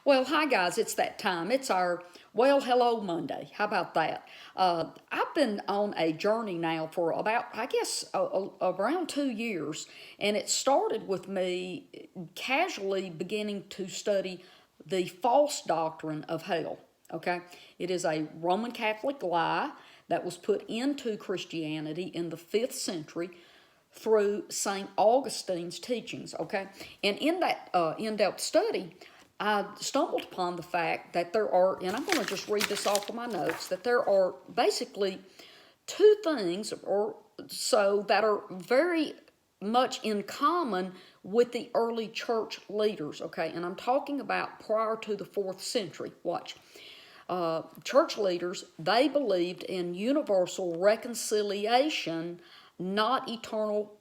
Well, hi guys, it's that time. It's our Hello Monday. How about that? I've been on a journey now for about, I guess, around 2 years, and it started with me casually beginning to study the false doctrine of hell. Okay, it is a Roman Catholic lie that was put into Christianity in the 5th century through St. Augustine's teachings, okay? And in that in-depth study, I stumbled upon the fact that there are, and I'm going to just read this off of my notes, that there are basically two things or so that are very much in common with the early church leaders, okay? And I'm talking about prior to the 4th century. Watch. Church leaders, they believed in universal reconciliation, not eternal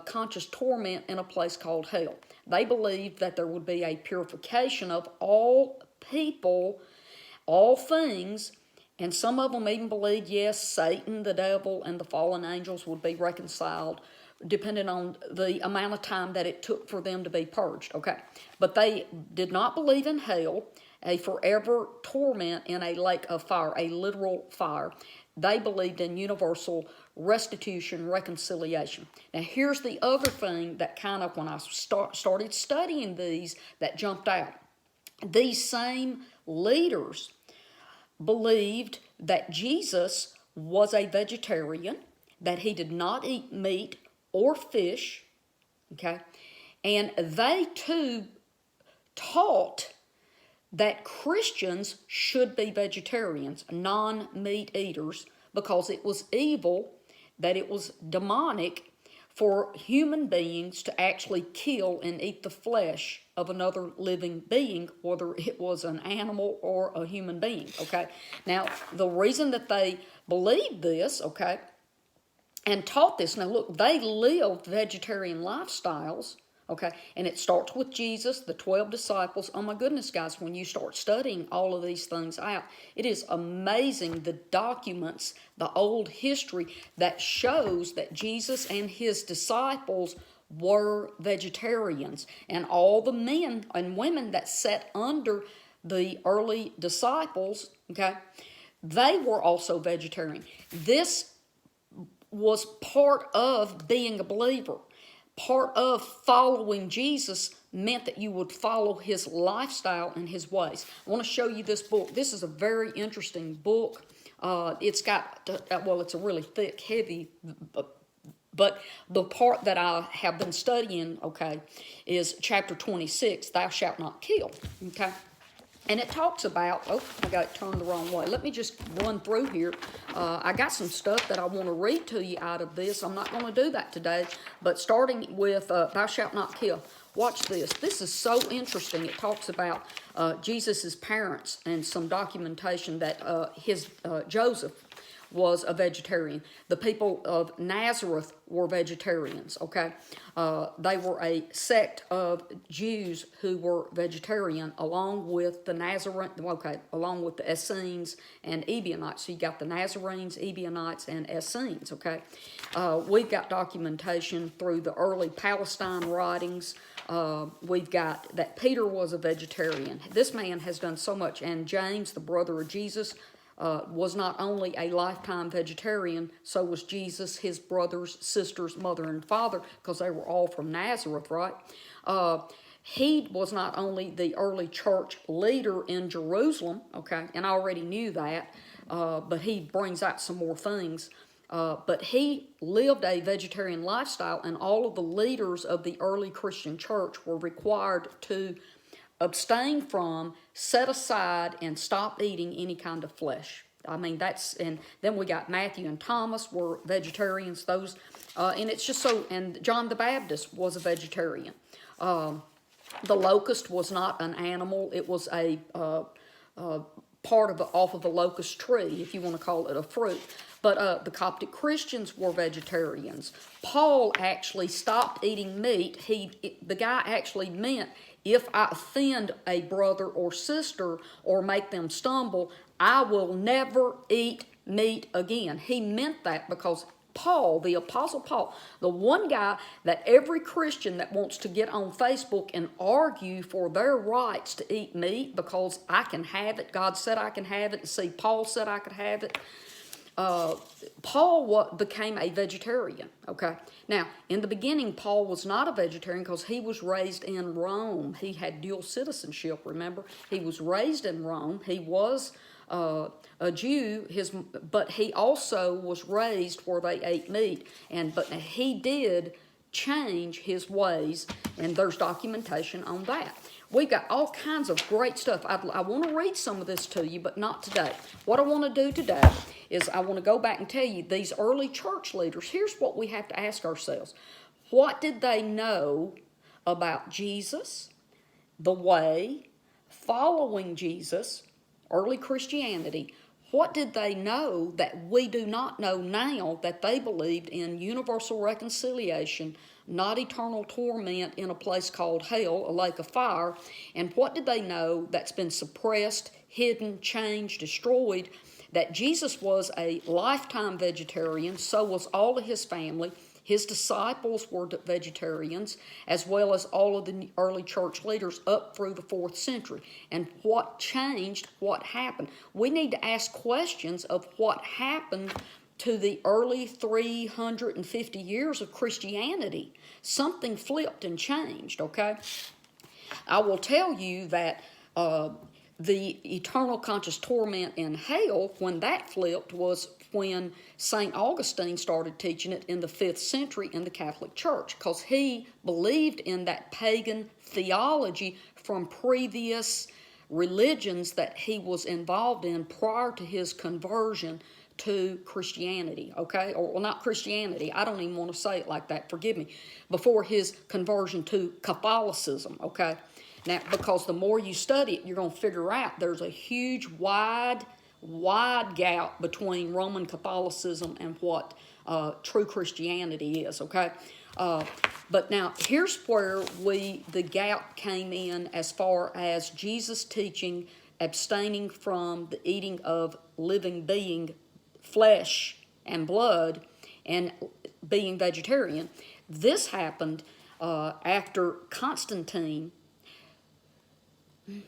conscious torment in a place called hell. They believed that there would be a purification of all people, all things, and some of them even believed, yes, Satan, the devil, and the fallen angels would be reconciled depending on the amount of time that it took for them to be purged, okay? But they did not believe in hell, a forever torment in a lake of fire, a literal fire. They believed in universal restitution, reconciliation. Now, here's the other thing that kind of, when I started studying these, that jumped out. These same leaders believed that Jesus was a vegetarian, that he did not eat meat or fish, okay? And they too taught that Christians should be vegetarians, non-meat eaters, because it was evil, that it was demonic for human beings to actually kill and eat the flesh of another living being, whether it was an animal or a human being, okay? Now, the reason that they believed this, okay, and taught this, now look, they lived vegetarian lifestyles, okay, and it starts with Jesus, the 12 disciples. Oh my goodness, guys, when you start studying all of these things out, it is amazing the documents, the old history that shows that Jesus and his disciples were vegetarians. And all the men and women that sat under the early disciples, okay, they were also vegetarian. This was part of being a believer. Part of following Jesus meant that you would follow his lifestyle and his ways. I want to show you this book. This is a very interesting book. It's got, well, it's a really thick, heavy, but the part that I have been studying, okay, is chapter 26, Thou Shalt Not Kill, okay? And it talks about, oh, I got it turned the wrong way. Let me just run through here. I got some stuff that I want to read to you out of this. I'm not going to do that today, but starting with Thou Shalt Not Kill. Watch this. This is so interesting. It talks about Jesus' parents and some documentation that Joseph was a vegetarian. The people of Nazareth were vegetarians, okay? They were a sect of Jews who were vegetarian along with the along with the Essenes and Ebionites. So you got the Nazarenes, Ebionites, and Essenes, okay? We've got documentation through the early Palestine writings. We've got that Peter was a vegetarian. This man has done so much, and James, the brother of Jesus, was not only a lifetime vegetarian, so was Jesus, his brothers, sisters, mother, and father, because they were all from Nazareth, right? He was not only the early church leader in Jerusalem, okay, and I already knew that, but he brings out some more things. But he lived a vegetarian lifestyle, and all of the leaders of the early Christian church were required to abstain from, set aside, and stop eating any kind of flesh. I mean, and then we got Matthew and Thomas were vegetarians, those, and it's just so, and John the Baptist was a vegetarian. The locust was not an animal, it was a part of off of a locust tree, if you want to call it a fruit. But the Coptic Christians were vegetarians. Paul actually stopped eating meat. The guy actually meant, if I offend a brother or sister or make them stumble, I will never eat meat again. He meant that because Paul, the Apostle Paul, the one guy that every Christian that wants to get on Facebook and argue for their rights to eat meat because I can have it, God said I can have it, see, Paul said I could have it. Paul became a vegetarian, okay? Now, in the beginning, Paul was not a vegetarian because he was raised in Rome. He had dual citizenship, remember? He was raised in Rome. He was a Jew, but he also was raised where they ate meat. But he did change his ways, and there's documentation on that. We've got all kinds of great stuff. I want to read some of this to you, but not today. What I want to do today is I want to go back and tell you these early church leaders. Here's what we have to ask ourselves. What did they know about Jesus, the way, following Jesus, early Christianity? What did they know that we do not know now that they believed in universal reconciliation, not eternal torment in a place called hell, a lake of fire? And what did they know that's been suppressed, hidden, changed, destroyed? That Jesus was a lifetime vegetarian, so was all of his family. His disciples were vegetarians, as well as all of the early church leaders up through the 4th century. And what changed, what happened? We need to ask questions of what happened to the early 350 years of Christianity. Something flipped and changed, okay? I will tell you that the eternal conscious torment in hell, when that flipped, was when St. Augustine started teaching it in the 5th century in the Catholic Church, because he believed in that pagan theology from previous religions that he was involved in prior to his conversion to Christianity, okay? Or well, not Christianity. I don't even want to say it like that. Forgive me. Before his conversion to Catholicism, okay? Now, because the more you study it, you're going to figure out there's a huge, wide gap between Roman Catholicism and what true Christianity is, okay? But now, here's where the gap came in as far as Jesus teaching, abstaining from the eating of living being, flesh and blood, and being vegetarian. This happened after Constantine.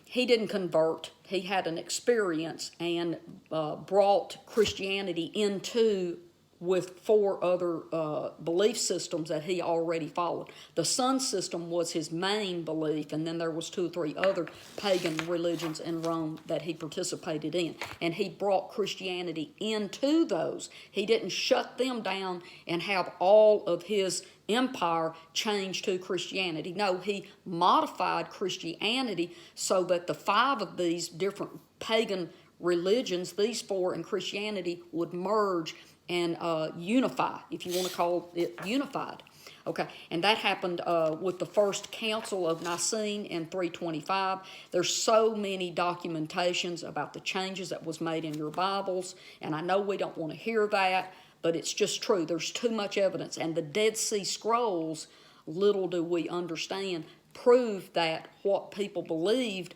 He didn't convert. He had an experience and brought Christianity into with 4 other belief systems that he already followed. The sun system was his main belief, and then there was 2 or 3 other pagan religions in Rome that he participated in. And he brought Christianity into those. He didn't shut them down and have all of his empire changed to Christianity. No, he modified Christianity so that the 5 of these different pagan religions, these 4 in Christianity, would merge and unify, if you want to call it unified. Okay, and that happened with the first Council of Nicene in 325. There's so many documentations about the changes that was made in your Bibles, and I know we don't want to hear that, but it's just true. There's too much evidence, and the Dead Sea Scrolls, little do we understand, prove that what people believed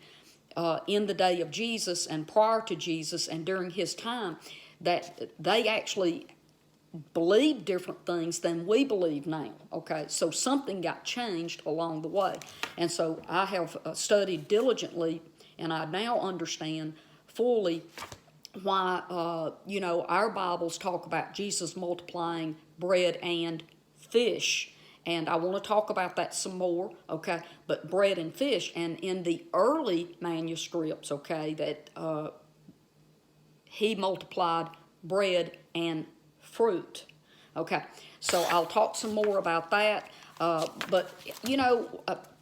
in the day of Jesus and prior to Jesus and during his time, that they actually believed different things than we believe now, okay? So something got changed along the way. And so I have studied diligently, and I now understand fully why, our Bibles talk about Jesus multiplying bread and fish. And I want to talk about that some more, okay? But bread and fish, and in the early manuscripts, okay, that he multiplied bread and fruit. Okay, so I'll talk some more about that. But,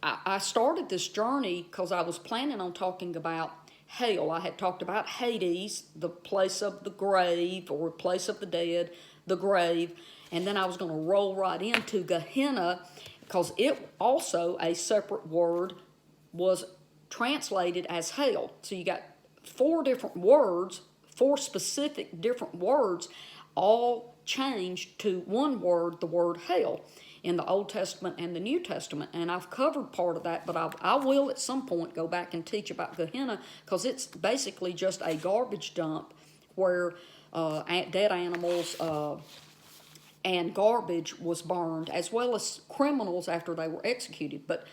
I started this journey because I was planning on talking about hell. I had talked about Hades, the place of the grave, or place of the dead, the grave. And then I was going to roll right into Gehenna, because it also, a separate word, was translated as hell. So you got 4 different words, 4 specific different words, all changed to one word, the word hell, in the Old Testament and the New Testament. And I've covered part of that, but I will at some point go back and teach about Gehenna, because it's basically just a garbage dump where dead animals and garbage was burned, as well as criminals after they were executed. But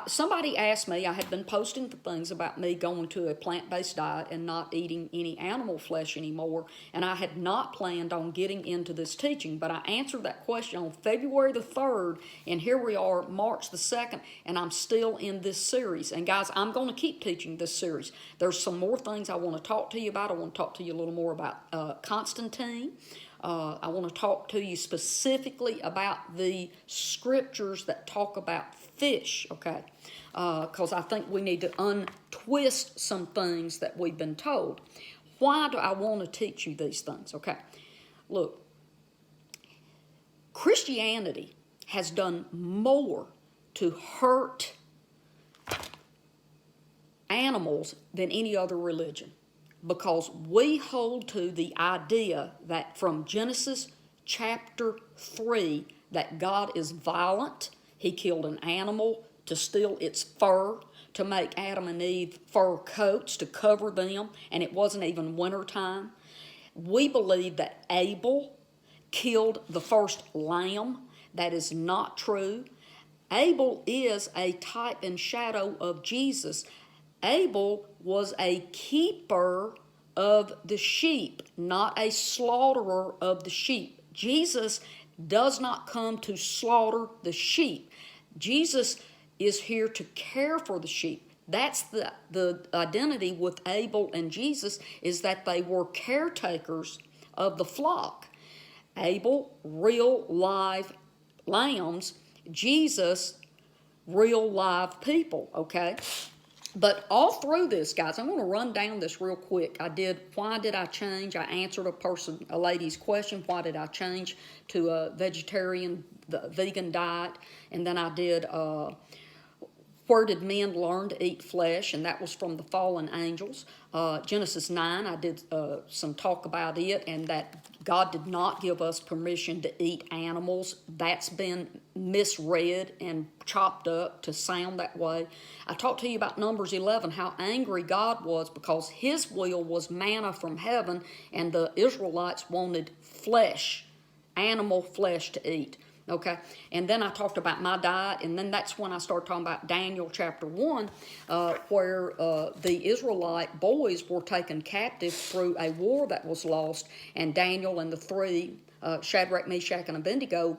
somebody asked me, I had been posting things about me going to a plant-based diet and not eating any animal flesh anymore, and I had not planned on getting into this teaching, but I answered that question on February the 3rd, and here we are, March the 2nd, and I'm still in this series. And guys, I'm going to keep teaching this series. There's some more things I want to talk to you about. I want to talk to you a little more about Constantine. I want to talk to you specifically about the scriptures that talk about fish, okay? Because I think we need to untwist some things that we've been told. Why do I want to teach you these things, okay? Look, Christianity has done more to hurt animals than any other religion, because we hold to the idea that from Genesis chapter 3 that God is violent. He killed an animal to steal its fur, to make Adam and Eve fur coats to cover them, and it wasn't even winter time. We believe that Abel killed the first lamb. That is not true. Abel is a type and shadow of Jesus. Abel was a keeper of the sheep, not a slaughterer of the sheep. Jesus does not come to slaughter the sheep. Jesus is here to care for the sheep. That's the identity with Abel and Jesus, is that they were caretakers of the flock. Abel, real live lambs. Jesus, real live people, okay? But all through this, guys, I'm going to run down this real quick. Why did I change? I answered a lady's question, why did I change to a vegan diet? And then I did, where did men learn to eat flesh? And that was from the fallen angels. Genesis 9, I did some talk about it, and that God did not give us permission to eat animals. That's been misread and chopped up to sound that way. I talked to you about Numbers 11, how angry God was because his will was manna from heaven, and the Israelites wanted flesh, animal flesh to eat. Okay, and then I talked about my diet, and then that's when I started talking about Daniel chapter 1, where the Israelite boys were taken captive through a war that was lost, and Daniel and the three, Shadrach, Meshach, and Abednego,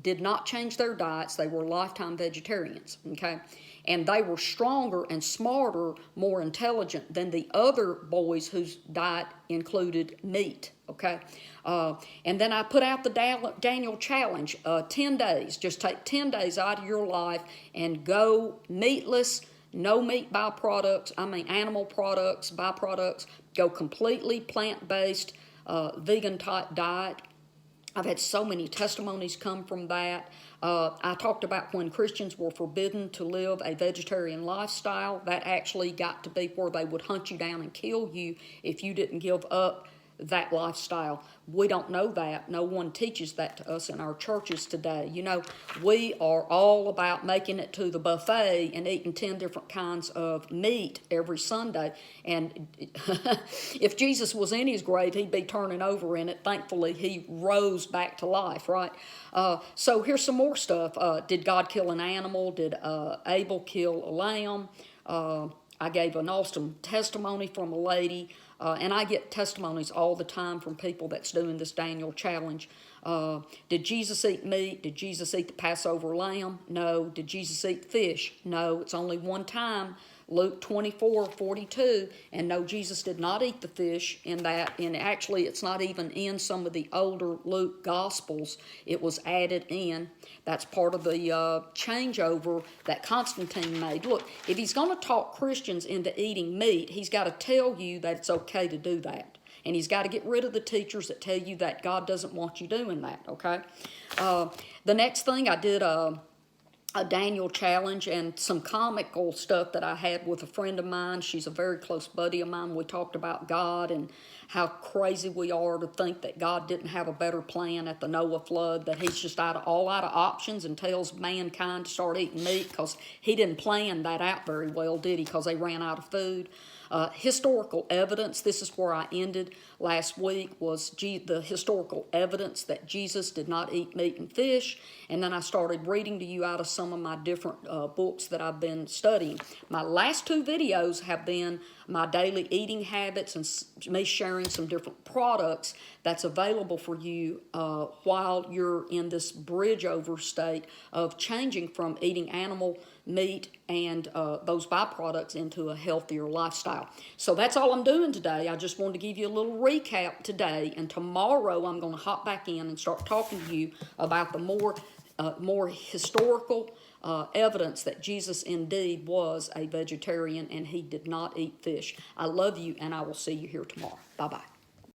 did not change their diets. They were lifetime vegetarians, okay? And they were stronger and smarter, more intelligent than the other boys whose diet included meat, okay? And then I put out the Daniel challenge, 10 days. Just take 10 days out of your life and go meatless, no meat byproducts, animal products, byproducts. Go completely plant-based, vegan-type diet. I've had so many testimonies come from that. I talked about when Christians were forbidden to live a vegetarian lifestyle. That actually got to be where they would hunt you down and kill you if you didn't give up that lifestyle. We don't know that. No one teaches that to us in our churches today. You know, we are all about making it to the buffet and eating 10 different kinds of meat every Sunday. And if Jesus was in his grave, he'd be turning over in it. Thankfully, he rose back to life, right? So here's some more stuff. Did God kill an animal? Did Abel kill a lamb? I gave an awesome testimony from a lady, and I get testimonies all the time from people that's doing this Daniel challenge. Did Jesus eat meat? Did Jesus eat the Passover lamb? No. Did Jesus eat fish? No. It's only one time, Luke 24:42, and no, Jesus did not eat the fish in that, and actually it's not even in some of the older Luke Gospels. It was added in. That's part of the changeover that Constantine made. Look, if he's going to talk Christians into eating meat, he's got to tell you that it's okay to do that. And he's got to get rid of the teachers that tell you that God doesn't want you doing that, okay? The next thing I did, a Daniel challenge and some comical stuff that I had with a friend of mine. She's a very close buddy of mine. We talked about God and how crazy we are to think that God didn't have a better plan at the Noah flood, that he's just all out of options and tells mankind to start eating meat because he didn't plan that out very well, did he? Because they ran out of food. Historical evidence, this is where I ended last week, was the historical evidence that Jesus did not eat meat and fish. And then I started reading to you out of some of my different books that I've been studying. My last two videos have been my daily eating habits and me sharing some different products that's available for you while you're in this bridge over state of changing from eating animal meat and those byproducts into a healthier lifestyle. So that's all I'm doing today. I just wanted to give you a little recap today, and tomorrow I'm going to hop back in and start talking to you about the more historical evidence that Jesus indeed was a vegetarian and he did not eat fish. I love you, and I will see you here tomorrow. Bye-bye.